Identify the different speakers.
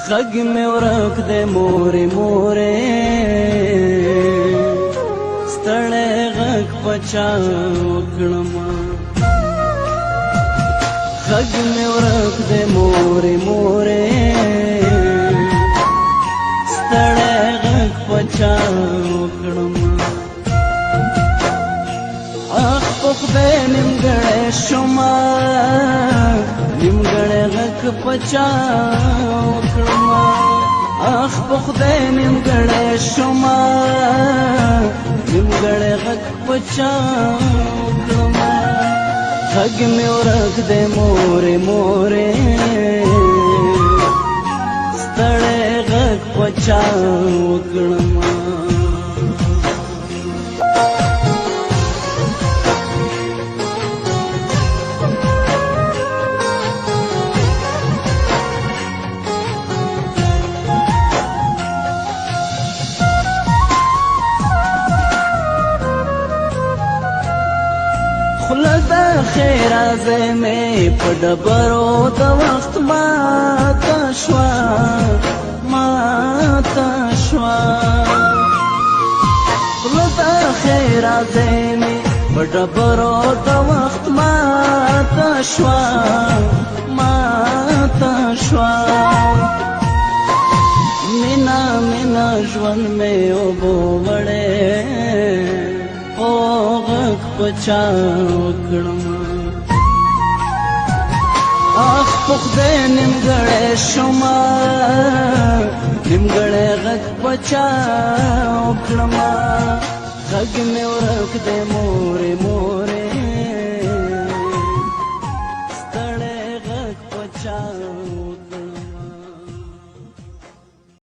Speaker 1: غږ مې ورک دی مورې مورې ستړی غږ په چا وکړمه غږ مې ورک دی مورې مورې ستړی غږ په چا وکړمه اخ په خدای نیمګړی شومه نیمګړی غږ په چا وکړمه اخ په خدای نیمګړی شومه نیمګړی غږ په چا وکړمه غږ مې ورک دی مورې مورې ستړی غږ په چا وکړمه خوله د ښېرازۍ مې په ډبرو د وخت ماته شوه ماته شوه خوله د ښېرازۍ مې په ډبرو د وخت ماته شوه ماته شوه مینا مینا ژوند مې اوبو وړی غږ په چا وکړمه اخ په خدای نیمګړی شومه نیمګړی غږ په چا وکړمه غږ مې ورک دی مورې